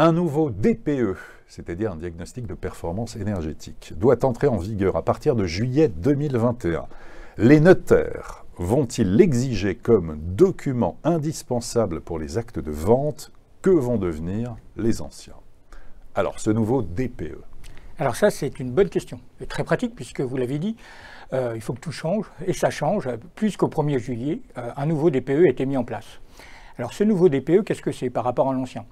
Un nouveau DPE, c'est-à-dire un diagnostic de performance énergétique, doit entrer en vigueur à partir de juillet 2021. Les notaires vont-ils l'exiger comme document indispensable pour les actes de vente? Que vont devenir les anciens? Alors, ce nouveau DPE. Alors ça, c'est une bonne question. Et très pratique, puisque vous l'avez dit, il faut que tout change, et ça change. Plus qu'au 1er juillet, un nouveau DPE a été mis en place. Alors ce nouveau DPE, qu'est-ce que c'est par rapport à l'ancien?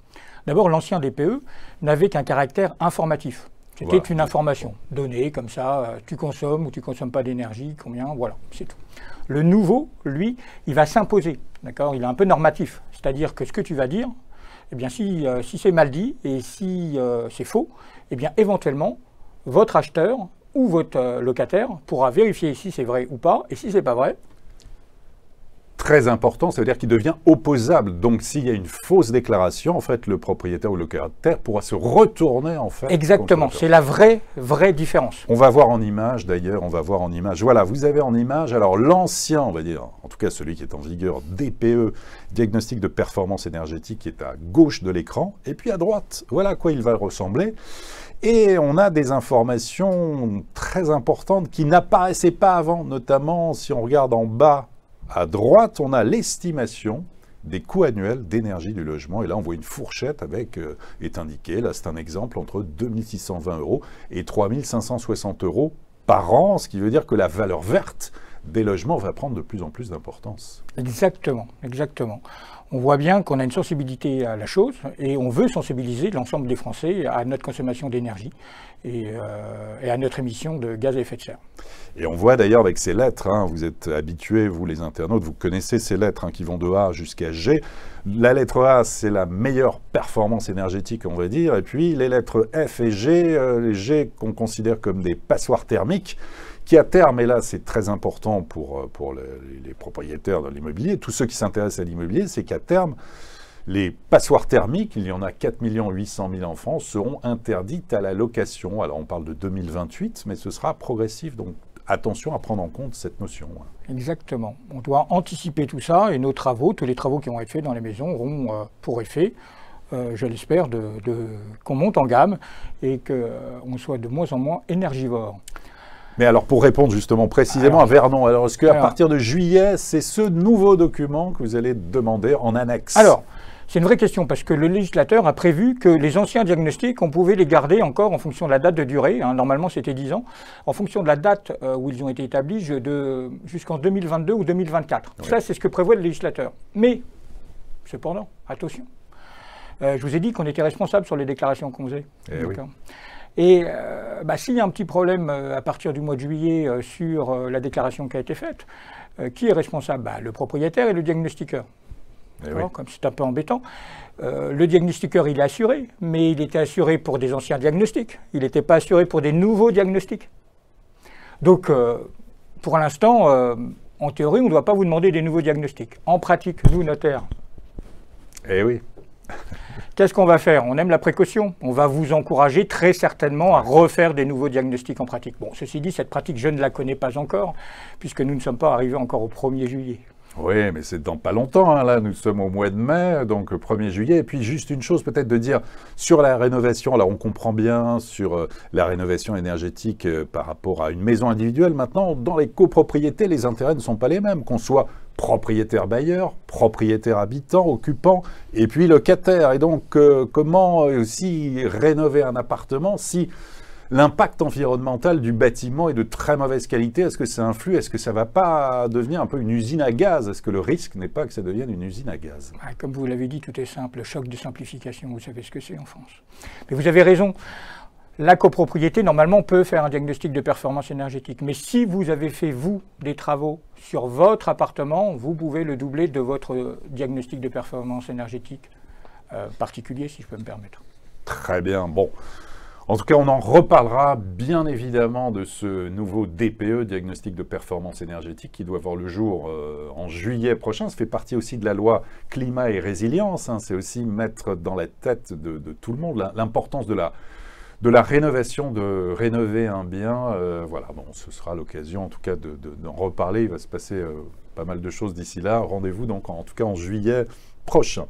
D'abord, l'ancien DPE n'avait qu'un caractère informatif. C'était une information donnée, comme ça, tu consommes ou tu ne consommes pas d'énergie, combien, voilà, c'est tout. Le nouveau, lui, il va s'imposer, d'accord? Il est un peu normatif, c'est-à-dire que ce que tu vas dire, eh bien, si c'est mal dit et si c'est faux, eh bien, éventuellement, votre acheteur ou votre locataire pourra vérifier si c'est vrai ou pas, et si c'est pas vrai. Très important, ça veut dire qu'il devient opposable. Donc, s'il y a une fausse déclaration, en fait, le propriétaire ou le locataire pourra se retourner, en fait. Exactement, c'est la vraie différence. On va voir en image, d'ailleurs, on va voir en image. Voilà, vous avez en image, alors l'ancien, on va dire, en tout cas celui qui est en vigueur, DPE, diagnostic de performance énergétique, qui est à gauche de l'écran, et puis à droite, voilà à quoi il va ressembler. Et on a des informations très importantes qui n'apparaissaient pas avant, notamment si on regarde en bas, à droite, on a l'estimation des coûts annuels d'énergie du logement. Et là, on voit une fourchette avec, est indiqué, là c'est un exemple, entre 2 620 € et 3 560 € par an, ce qui veut dire que la valeur verte des logements va prendre de plus en plus d'importance. Exactement, exactement. On voit bien qu'on a une sensibilité à la chose et on veut sensibiliser l'ensemble des Français à notre consommation d'énergie et à notre émission de gaz à effet de serre. Et on voit d'ailleurs avec ces lettres, hein, vous êtes habitués, vous les internautes, vous connaissez ces lettres qui vont de A jusqu'à G. La lettre A, c'est la meilleure performance énergétique, on va dire, et puis les lettres F et G, les G qu'on considère comme des passoires thermiques, qui à terme, et là c'est très important pour les propriétaires de l'immobilier, tous ceux qui s'intéressent à l'immobilier, c'est qu'à terme, les passoires thermiques, il y en a 4 800 000 en France, seront interdites à la location. Alors on parle de 2028, mais ce sera progressif, donc attention à prendre en compte cette notion. Exactement. On doit anticiper tout ça et nos travaux, tous les travaux qui vont être faits dans les maisons auront pour effet, je l'espère, qu'on monte en gamme et qu'on soit de moins en moins énergivore. Mais alors, pour répondre justement précisément à Vernon, alors est-ce qu'à partir de juillet, c'est ce nouveau document que vous allez demander en annexe? Alors, c'est une vraie question parce que le législateur a prévu que les anciens diagnostics, on pouvait les garder encore en fonction de la date de durée. Hein, normalement, c'était 10 ans. En fonction de la date où ils ont été établis, jusqu'en 2022 ou 2024. Oui. Ça, c'est ce que prévoit le législateur. Mais, cependant, attention. Je vous ai dit qu'on était responsable sur les déclarations qu'on faisait. Oui. Et s'il y a un petit problème à partir du mois de juillet sur la déclaration qui a été faite, qui est responsable? Le propriétaire et le diagnostiqueur. Oui. Comme c'est un peu embêtant. Le diagnostiqueur, il est assuré, mais il était assuré pour des anciens diagnostics. Il n'était pas assuré pour des nouveaux diagnostics. Donc, pour l'instant, en théorie, on ne doit pas vous demander des nouveaux diagnostics. En pratique, nous, notaires. Eh oui. Qu'est-ce qu'on va faire? On aime la précaution. On va vous encourager très certainement à refaire des nouveaux diagnostics en pratique. Bon, ceci dit, cette pratique, je ne la connais pas encore, puisque nous ne sommes pas arrivés encore au 1er juillet. Oui, mais c'est dans pas longtemps, hein. Là, nous sommes au mois de mai, donc 1er juillet. Et puis, juste une chose peut-être de dire sur la rénovation. Alors, on comprend bien sur la rénovation énergétique par rapport à une maison individuelle. Maintenant, dans les copropriétés, les intérêts ne sont pas les mêmes, qu'on soit propriétaire bailleur, propriétaire habitant, occupant, et puis locataire. Et donc, comment aussi rénover un appartement si l'impact environnemental du bâtiment est de très mauvaise qualité? Est-ce que ça influe? Est-ce que ça ne va pas devenir un peu une usine à gaz? Est-ce que le risque n'est pas que ça devienne une usine à gaz? Comme vous l'avez dit, tout est simple. Choc de simplification, vous savez ce que c'est en France. Mais vous avez raison. La copropriété, normalement, peut faire un diagnostic de performance énergétique. Mais si vous avez fait, vous, des travaux sur votre appartement, vous pouvez le doubler de votre diagnostic de performance énergétique particulier, si je peux me permettre. Très bien. Bon. En tout cas, on en reparlera bien évidemment de ce nouveau DPE, diagnostic de performance énergétique, qui doit voir le jour en juillet prochain. Ça fait partie aussi de la loi climat et résilience. Hein. C'est aussi mettre dans la tête de tout le monde l'importance de la rénovation, de rénover un bien. Voilà, bon, ce sera l'occasion en tout cas d'en reparler. Il va se passer pas mal de choses d'ici là. Rendez-vous donc en tout cas en juillet prochain.